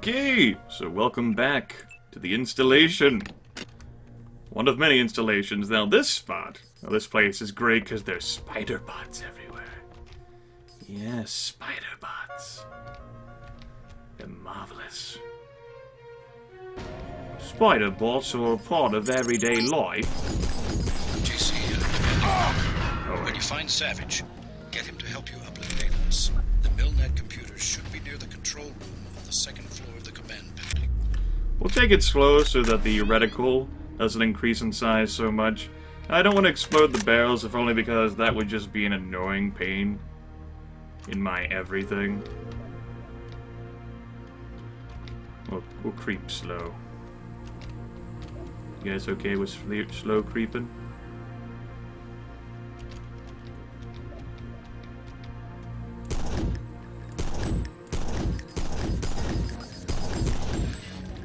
Okay, so welcome back to the installation. One of many installations. Now this place is great because there's spider bots everywhere. Yes, spider bots. They're marvelous. Spider bots are a part of everyday life. JC, when you find Savage, get him to help you uplift Daedalus. The Milnet computers should be near the control room on the second floor of the command building. We'll take it slow so that the reticle doesn't increase in size so much. I don't want to explode the barrels, if only because that would just be an annoying pain in my everything. We'll creep slow. You guys okay with slow creeping?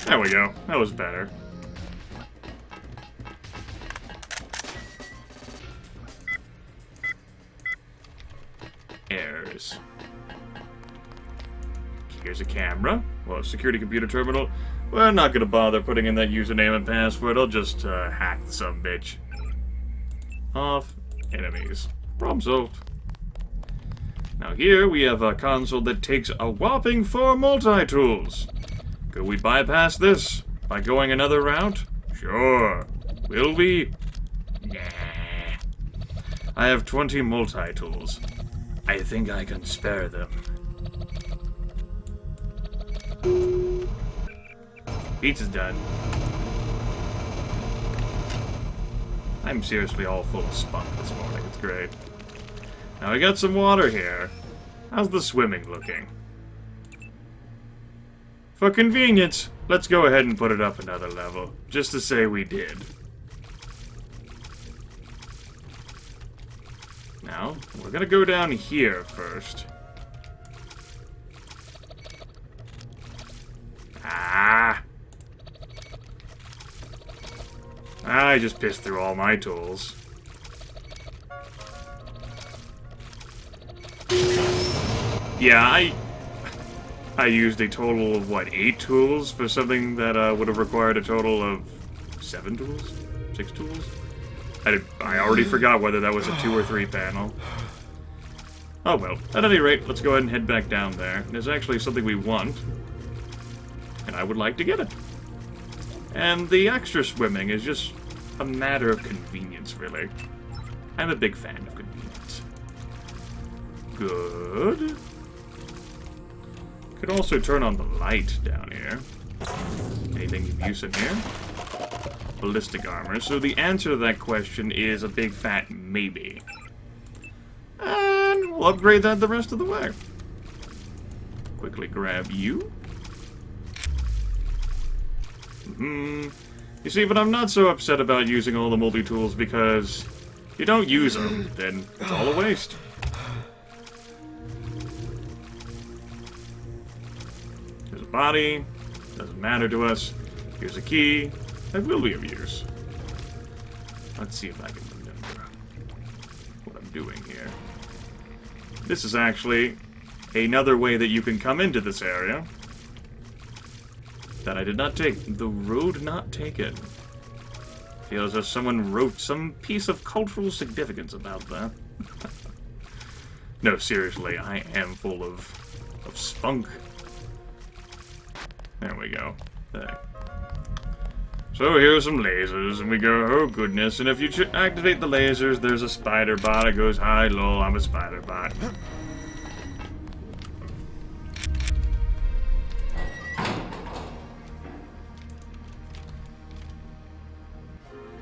There we go. That was better. Errors. Here's a camera. Well, security computer terminal. We're not gonna bother putting in that username and password. I'll just hack the sumbitch. Off. Enemies. Problem solved. Now here we have a console that takes a whopping 4 multi-tools. Could we bypass this by going another route? Sure. Will we? Nah. I have 20 multi-tools. I think I can spare them. Pizza's done. I'm seriously all full of spunk this morning. It's great. Now we got some water here. How's the swimming looking? For convenience, let's go ahead and put it up another level, just to say we did. Now, we're gonna go down here first. I just pissed through all my tools. Yeah, I used a total of, what, 8 tools for something that would have required a total of 7 tools? 6 tools? I already forgot whether that was a 2 or 3 panel. Oh well, at any rate, let's go ahead and head back down there. There's actually something we want, and I would like to get it. And the extra swimming is just a matter of convenience, really. I'm a big fan of convenience. Good. Could also turn on the light down here. Anything of use in here? Ballistic armor. So the answer to that question is a big fat maybe. And we'll upgrade that the rest of the way. Quickly grab you. You see, but I'm not so upset about using all the multi-tools because if you don't use them, then it's all a waste. There's a body. Doesn't matter to us. Here's a key. That will be of use. Let's see if I can remember what I'm doing here. This is actually another way that you can come into this area that I did not take. The road not taken. Feels as if someone wrote some piece of cultural significance about that. No, seriously, I am full of spunk. There we go. There. So here's some lasers, and we go, oh goodness, and if you activate the lasers, there's a spider bot. It goes, hi, lol, I'm a spider bot.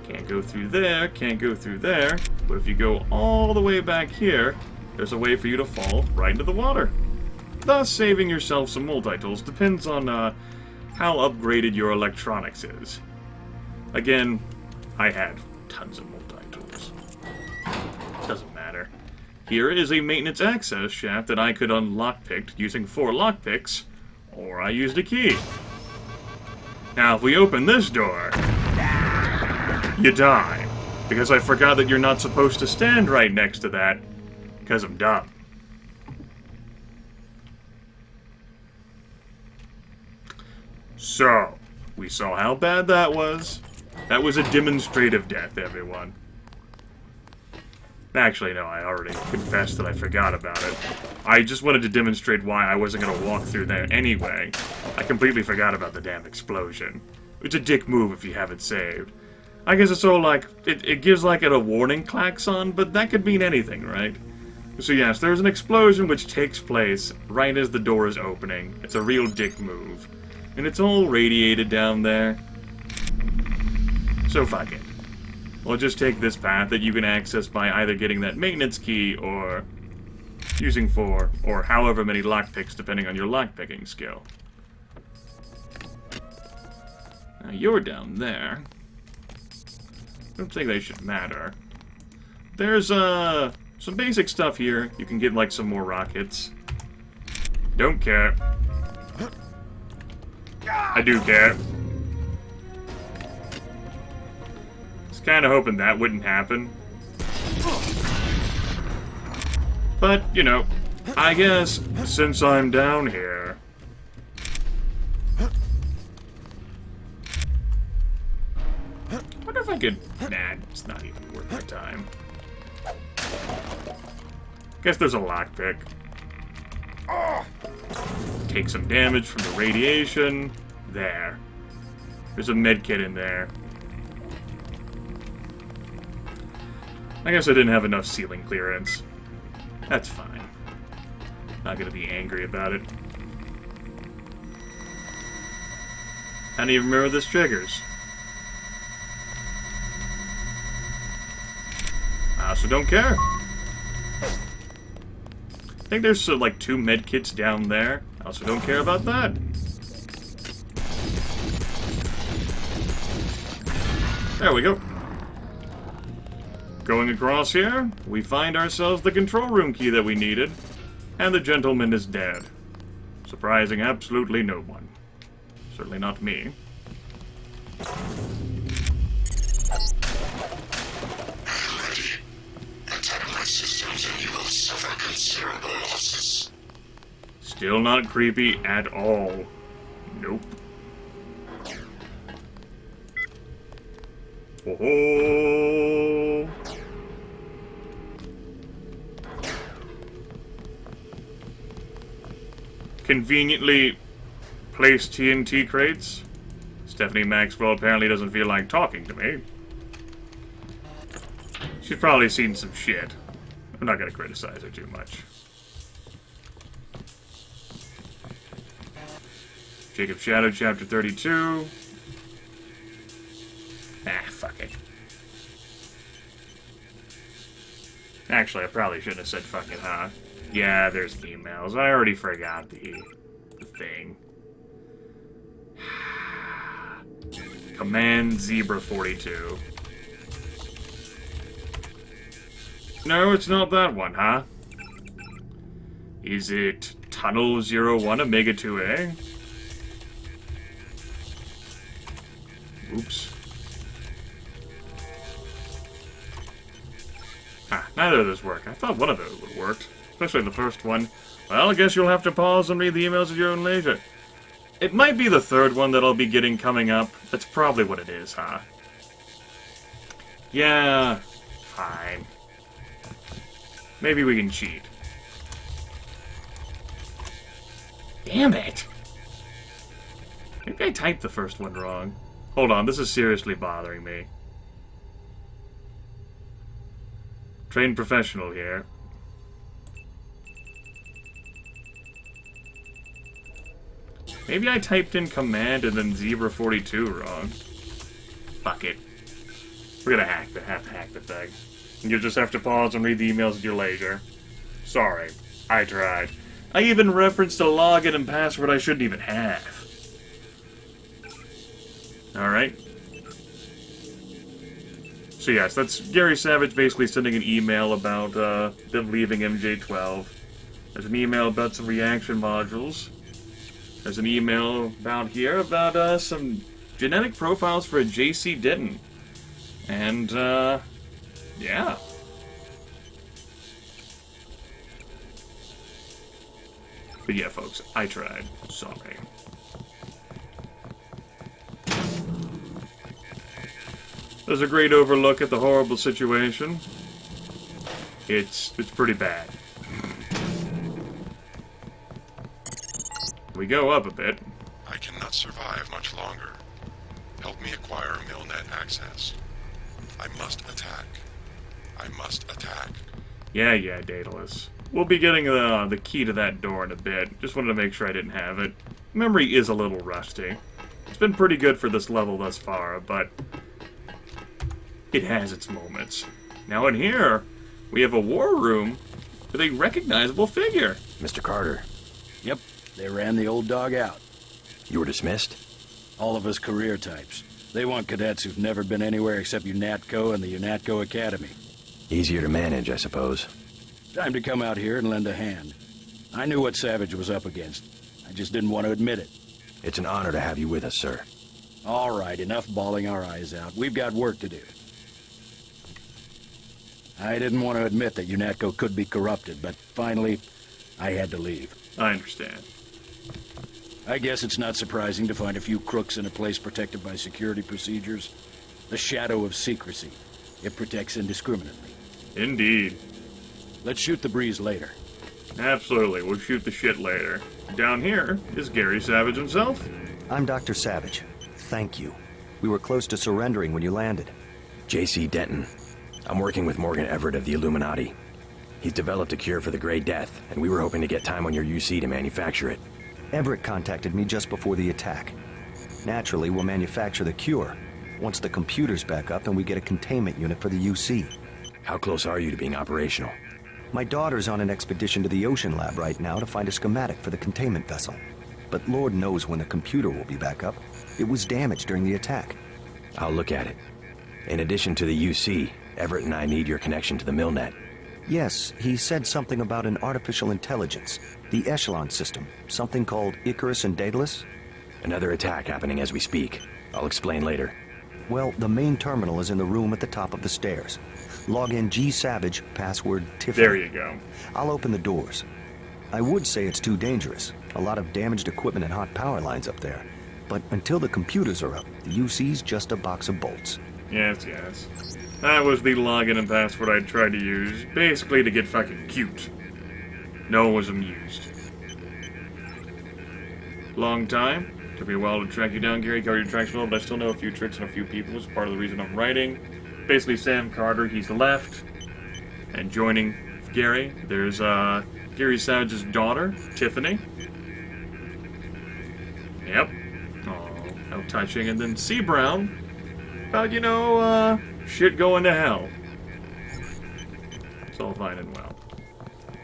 Can't go through there, can't go through there, but if you go all the way back here, there's a way for you to fall right into the water. Thus saving yourself some multi-tools. Depends on how upgraded your electronics is. Again, I had tons of multi-tools. Doesn't matter. Here is a maintenance access shaft that I could unlockpick using 4 lockpicks, or I used a key. Now, if we open this door, you die. Because I forgot that you're not supposed to stand right next to that, because I'm dumb. So, we saw how bad that was. That was a demonstrative death, everyone. Actually, no, I already confessed that I forgot about it. I just wanted to demonstrate why I wasn't going to walk through there anyway. I completely forgot about the damn explosion. It's a dick move if you haven't saved. I guess it's all like, it gives like a warning klaxon, but that could mean anything, right? So yes, there's an explosion which takes place right as the door is opening. It's a real dick move. And it's all radiated down there. So fuck it. We'll just take this path that you can access by either getting that maintenance key or using 4 or however many lockpicks depending on your lockpicking skill. Now you're down there. I don't think they should matter. There's some basic stuff here. You can get like some more rockets. Don't care. I do care. Kind of hoping that wouldn't happen. But, you know, I guess since I'm down here... I wonder if I could... Nah, it's not even worth my time. Guess there's a lockpick. Take some damage from the radiation. There. There's a medkit in there. I guess I didn't have enough ceiling clearance. That's fine. Not gonna be angry about it. I don't even remember this triggers. I also don't care. I think there's like 2 medkits down there. I also don't care about that. There we go. Going across here, we find ourselves the control room key that we needed, and the gentleman is dead. Surprising absolutely no one. Certainly not me. Ready. Attack my systems and you will suffer considerable losses. Still not creepy at all. Nope. Oh-ho! Conveniently placed TNT crates. Stephanie Maxwell apparently doesn't feel like talking to me. She's probably seen some shit. I'm not gonna criticize her too much. Jacob Shadow, Chapter 32. Ah, fuck it. Actually, I probably shouldn't have said fuck it, huh? Yeah, there's emails. I already forgot the thing. Command Zebra 42. No, it's not that one, huh? Is it Tunnel 01 Omega 2A? Oops. Ah, neither of those work. I thought one of those would work. Especially the first one. Well, I guess you'll have to pause and read the emails at your own leisure. It might be the third one that I'll be getting coming up. That's probably what it is, huh? Yeah, fine. Maybe we can cheat. Damn it! Maybe I typed the first one wrong. Hold on, this is seriously bothering me. Trained professional here. Maybe I typed in command and then Zebra 42 wrong. Fuck it. We're gonna have to hack the thing. You'll just have to pause and read the emails at your leisure. Sorry, I tried. I even referenced a login and password I shouldn't even have. Alright. So yes, that's Gary Savage basically sending an email about them leaving MJ12. There's an email about some reaction modules. There's an email about here about some genetic profiles for a J.C. Denton. And, yeah. But yeah, folks, I tried. Sorry. There's a great overlook at the horrible situation. It's pretty bad. We go up a bit. I cannot survive much longer. Help me acquire Millnet access. I must attack. I must attack. Yeah, Daedalus. We'll be getting the key to that door in a bit. Just wanted to make sure I didn't have it. Memory is a little rusty. It's been pretty good for this level thus far, but it has its moments. Now in here, we have a war room with a recognizable figure. Mr. Carter, Yep, they ran the old dog out. you were dismissed? All of us career types. They want cadets who've never been anywhere except UNATCO and the UNATCO Academy. Easier to manage, I suppose. Time to come out here and lend a hand. I knew what Savage was up against. I just didn't want to admit it. It's an honor to have you with us, sir. All right, enough bawling our eyes out. We've got work to do. I didn't want to admit that UNATCO could be corrupted, but finally, I had to leave. I understand. I guess it's not surprising to find a few crooks in a place protected by security procedures. The shadow of secrecy. It protects indiscriminately. Indeed. Let's shoot the breeze later. Absolutely, we'll shoot the shit later. Down here is Gary Savage himself. I'm Dr. Savage. Thank you. We were close to surrendering when you landed. J.C. Denton. I'm working with Morgan Everett of the Illuminati. He's developed a cure for the Grey Death, and we were hoping to get time on your UC to manufacture it. Everett contacted me just before the attack. Naturally, we'll manufacture the cure once the computer's back up and we get a containment unit for the UC. How close are you to being operational? My daughter's on an expedition to the ocean lab right now to find a schematic for the containment vessel. But Lord knows when the computer will be back up. It was damaged during the attack. I'll look at it. In addition to the UC, Everett and I need your connection to the Millnet. Yes, he said something about an artificial intelligence. The Echelon system. Something called Icarus and Daedalus. Another attack happening as we speak. I'll explain later. Well, the main terminal is in the room at the top of the stairs. Log in G Savage, password Tiffany. There you go. I'll open the doors. I would say it's too dangerous. A lot of damaged equipment and hot power lines up there. But until the computers are up, the UC's just a box of bolts. Yes. That was the login and password I tried to use, basically to get fucking cute. No one was amused. Long time. Took me a while to track you down, Gary. Cover your tracks well, but I still know a few tricks and a few people. It's part of the reason I'm writing. Basically, Sam Carter, he's left. And joining Gary, there's Gary Savage's daughter, Tiffany. Yep. Oh, how touching. And then C. Brown. About, shit going to hell. It's all fine and well.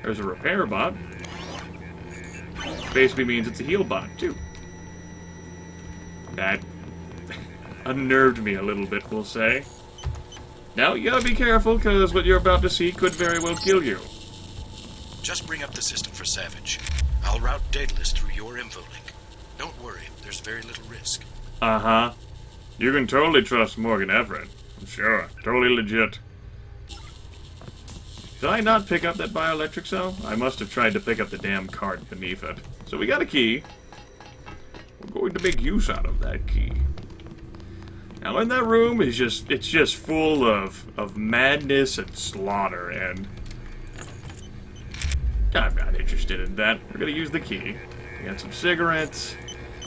There's a repair bot. Basically means it's a heal bot, too. That unnerved me a little bit, we'll say. Now, you gotta be careful, because what you're about to see could very well kill you. Just bring up the system for Savage. I'll route Daedalus through your info link. Don't worry, there's very little risk. Uh-huh. You can totally trust Morgan Everett. I'm sure. Totally legit. Did I not pick up that bioelectric cell? I must have tried to pick up the damn card beneath it. So we got a key. We're going to make use out of that key. Now in that room is it's just full of madness and slaughter, and I'm not interested in that. We're gonna use the key. We got some cigarettes,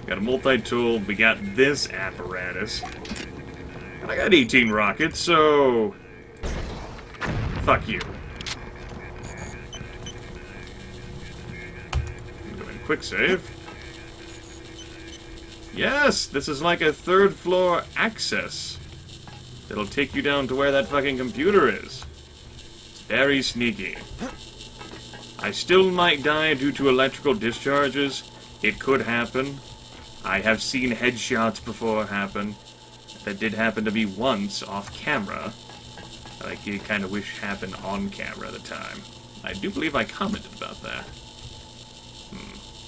we got a multi-tool, we got this apparatus. And I got 18 rockets, so fuck you. Doing quick save. Yes, this is like a third floor access. It'll take you down to where that fucking computer is. It's very sneaky. I still might die due to electrical discharges. It could happen. I have seen headshots before happen. That did happen to me once off camera. I kind of wish happened on camera at the time. I do believe I commented about that. I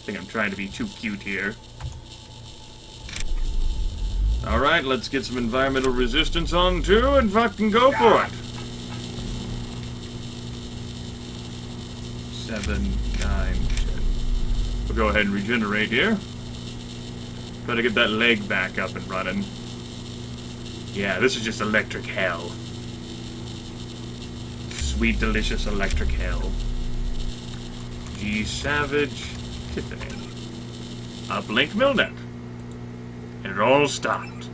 think I'm trying to be too cute here. Alright, let's get some environmental resistance on too and fucking go for it. 7, 9, 10. We'll go ahead and regenerate here. Try to get that leg back up and running. Yeah, this is just electric hell. Sweet, delicious electric hell. G. Savage, Tiffany. Uplink Milnet. And it all stopped.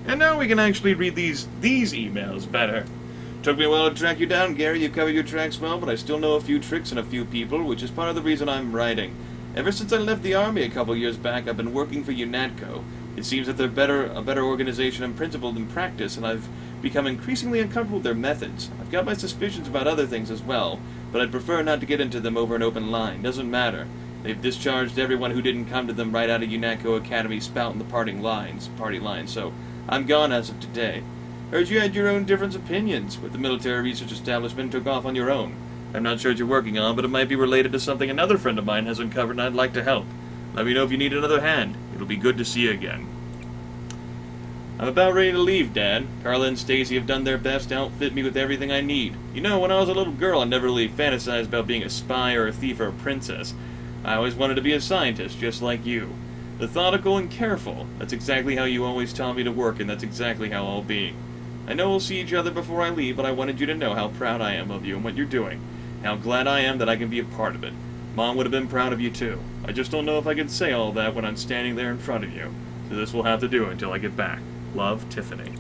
And now we can actually read these emails better. Took me a while to track you down, Gary. You've covered your tracks well, but I still know a few tricks and a few people, which is part of the reason I'm writing. Ever since I left the army a couple years back, I've been working for UNATCO. It seems that they're a better organization in principle than practice, and I've become increasingly uncomfortable with their methods. I've got my suspicions about other things as well, but I'd prefer not to get into them over an open line. Doesn't matter. They've discharged everyone who didn't come to them right out of UNATCO Academy spouting the party lines, so I'm gone as of today. Heard you had your own different opinions with the military research establishment took off on your own. I'm not sure what you're working on, but it might be related to something another friend of mine has uncovered and I'd like to help. Let me know if you need another hand. It'll be good to see you again. I'm about ready to leave, Dad. Carla and Stacy have done their best to outfit me with everything I need. You know, when I was a little girl, I never really fantasized about being a spy or a thief or a princess. I always wanted to be a scientist, just like you. Methodical and careful. That's exactly how you always taught me to work, and that's exactly how I'll be. I know we'll see each other before I leave, but I wanted you to know how proud I am of you and what you're doing. How glad I am that I can be a part of it. Mom would have been proud of you too. I just don't know if I can say all that when I'm standing there in front of you. So this will have to do until I get back. Love, Tiffany.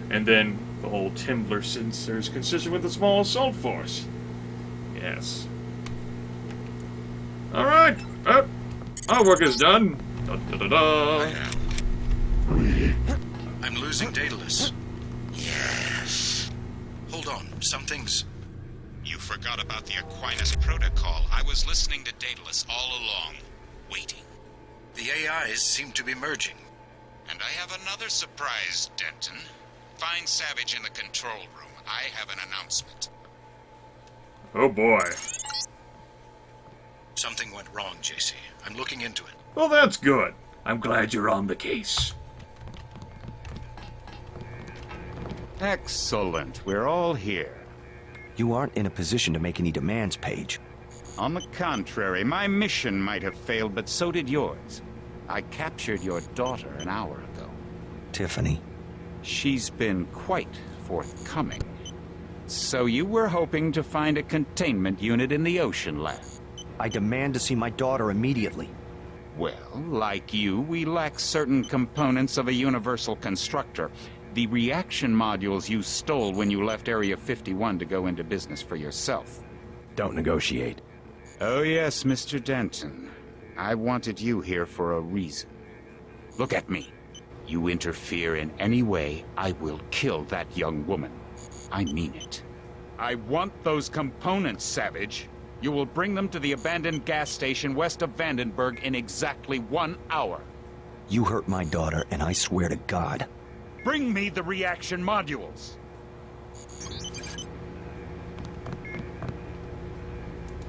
And then the whole Timbler sensor is consistent with a small assault force. Yes. Alright. Our work is done. Da-da-da-da. I'm losing Daedalus. Yes. Hold on, something's... You forgot about the Aquinas protocol. I was listening to Daedalus all along, waiting. The AIs seem to be merging. And I have another surprise, Denton. Find Savage in the control room. I have an announcement. Oh boy. Something went wrong, JC. I'm looking into it. Well, that's good. I'm glad you're on the case. Excellent. We're all here. You aren't in a position to make any demands, Paige. On the contrary, my mission might have failed, but so did yours. I captured your daughter an hour ago. Tiffany. She's been quite forthcoming. So you were hoping to find a containment unit in the Ocean Lab? I demand to see my daughter immediately. Well, like you, we lack certain components of a universal constructor. The reaction modules you stole when you left Area 51 to go into business for yourself. Don't negotiate. Oh yes, Mr. Denton. I wanted you here for a reason. Look at me. You interfere in any way, I will kill that young woman. I mean it. I want those components, Savage. You will bring them to the abandoned gas station west of Vandenberg in exactly 1 hour. You hurt my daughter, and I swear to God. Bring me the reaction modules.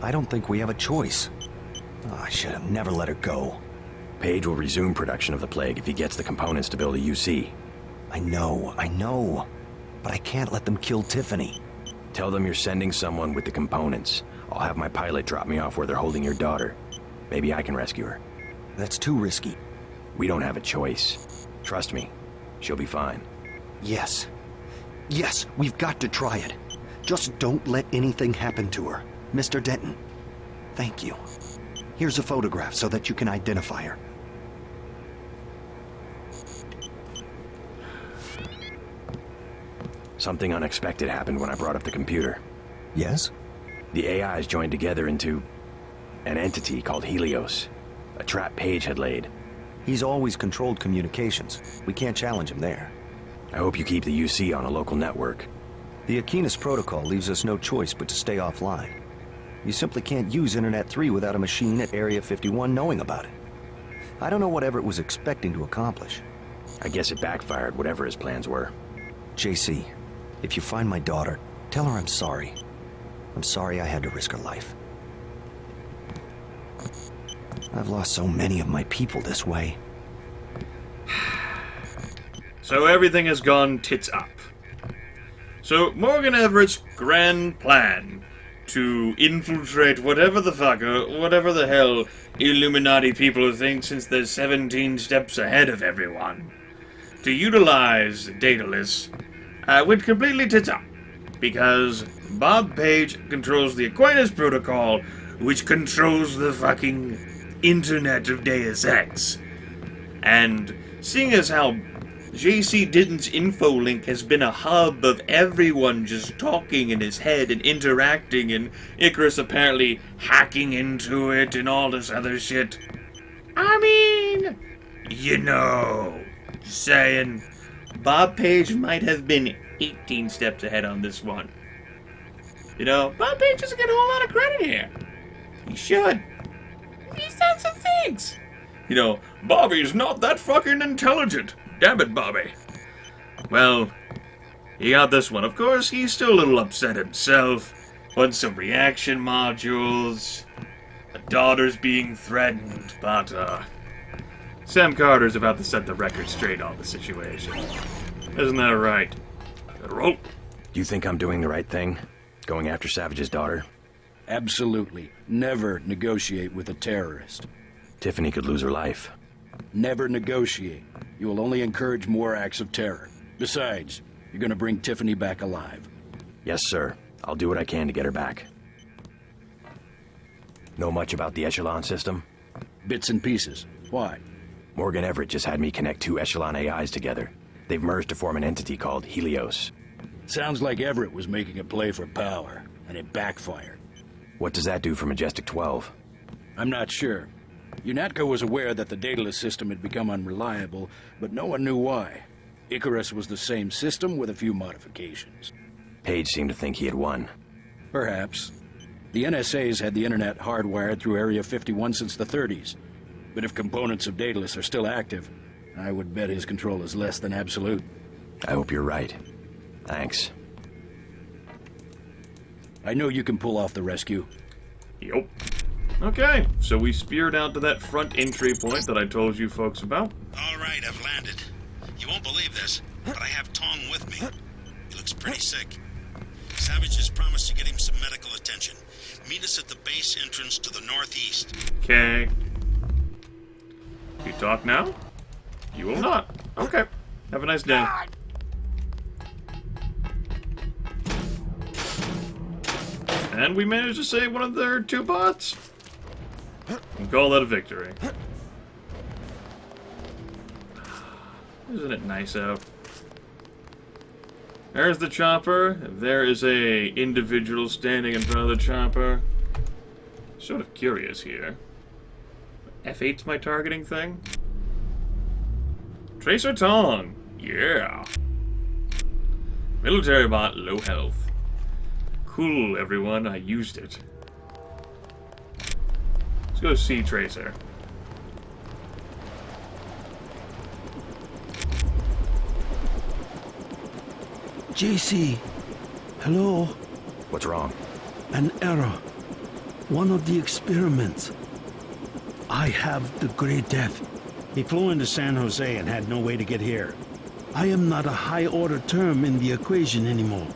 I don't think we have a choice. Oh, I should have never let her go. Page will resume production of the Plague if he gets the components to build a UC. I know. But I can't let them kill Tiffany. Tell them you're sending someone with the components. I'll have my pilot drop me off where they're holding your daughter. Maybe I can rescue her. That's too risky. We don't have a choice. Trust me, she'll be fine. Yes, we've got to try it. Just don't let anything happen to her. Mr. Denton, thank you. Here's a photograph so that you can identify her. Something unexpected happened when I brought up the computer. Yes? The AIs joined together into an entity called Helios. A trap Page had laid. He's always controlled communications. We can't challenge him there. I hope you keep the UC on a local network. The Aquinas protocol leaves us no choice but to stay offline. You simply can't use Internet 3 without a machine at Area 51 knowing about it. I don't know what Everett was expecting to accomplish. I guess it backfired, whatever his plans were. JC, if you find my daughter, tell her I'm sorry. I'm sorry I had to risk her life. I've lost so many of my people this way. So everything has gone tits up. So Morgan Everett's grand plan to infiltrate whatever the hell Illuminati people think, since they're 17 steps ahead of everyone. to utilize Daedalus went completely tits up. Because Bob Page controls the Aquinas Protocol, which controls the fucking Internet of Deus Ex. And seeing as how J.C. Ditton's infolink has been a hub of everyone just talking in his head and interacting, and Icarus apparently hacking into it and all this other shit. I mean, you know, just saying, Bob Page might have been 18 steps ahead on this one. You know, Bob Page doesn't get a whole lot of credit here. He should. He's done some things. You know, Bobby's not that fucking intelligent. Damn it, Bobby. Well, he got this one. Of course, he's still a little upset himself. Wants some reaction modules. A daughter's being threatened, but, Sam Carter's about to set the record straight on the situation. Isn't that right? Roll. Do you think I'm doing the right thing? Going after Savage's daughter? Absolutely. Never negotiate with a terrorist. Tiffany could lose her life. Never negotiate. You will only encourage more acts of terror. Besides, you're gonna bring Tiffany back alive. Yes, sir. I'll do what I can to get her back. Know much about the Echelon system? Bits and pieces. Why? Morgan Everett just had me connect 2 Echelon AIs together. They've merged to form an entity called Helios. Sounds like Everett was making a play for power, and it backfired. What does that do for Majestic 12? I'm not sure. UNATCO was aware that the Daedalus system had become unreliable, but no one knew why. Icarus was the same system with a few modifications. Page seemed to think he had won. Perhaps. The NSA's had the internet hardwired through Area 51 since the 30s. But if components of Daedalus are still active, I would bet his control is less than absolute. I hope you're right. Thanks. I know you can pull off the rescue. Yup. Okay, so we speared out to that front entry point that I told you folks about. All right, I've landed. You won't believe this, but I have Tong with me. He looks pretty sick. Savage has promised to get him some medical attention. Meet us at the base entrance to the northeast. Okay. You talk now? You will not. Okay. Have a nice day. And we managed to save one of their 2 bots. And call that a victory. Isn't it nice out? There's the chopper. There is a individual standing in front of the chopper. Sort of curious here. F8's my targeting thing? Tracer Tong. Yeah. Military bot, low health. Cool, everyone. I used it. Let's go see Tracer. JC, hello? What's wrong? An error. One of the experiments. I have the Grey Death. He flew into San Jose and had no way to get here. I am not a high-order term in the equation anymore.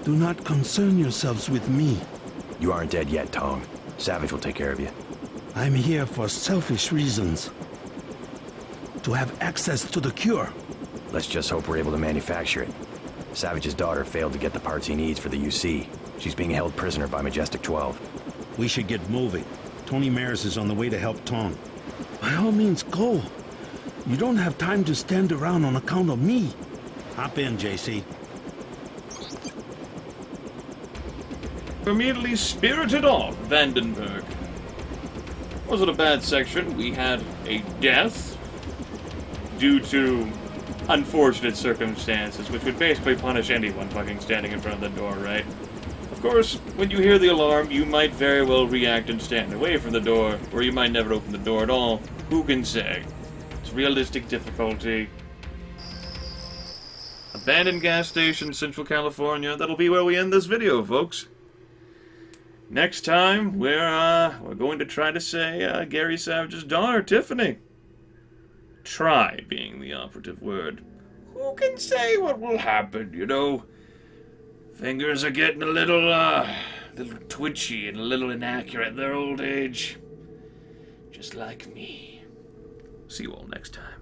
Do not concern yourselves with me. You aren't dead yet, Tong. Savage will take care of you. I'm here for selfish reasons. To have access to the cure. Let's just hope we're able to manufacture it. Savage's daughter failed to get the parts he needs for the UC. She's being held prisoner by Majestic 12. We should get moving. Tony Maris is on the way to help Tong. By all means, go. You don't have time to stand around on account of me. Hop in, JC. Immediately spirited off Vandenberg. Wasn't a bad section. We had a death due to unfortunate circumstances, which would basically punish anyone fucking standing in front of the door, right? Of course, when you hear the alarm, you might very well react and stand away from the door, or you might never open the door at all. Who can say? It's realistic difficulty. Abandoned gas station, Central California. That'll be where we end this video, folks. Next time, we're going to try to say Gary Savage's daughter, Tiffany. Try being the operative word. Who can say what will happen, you know? Fingers are getting a little twitchy and a little inaccurate at their old age. Just like me. See you all next time.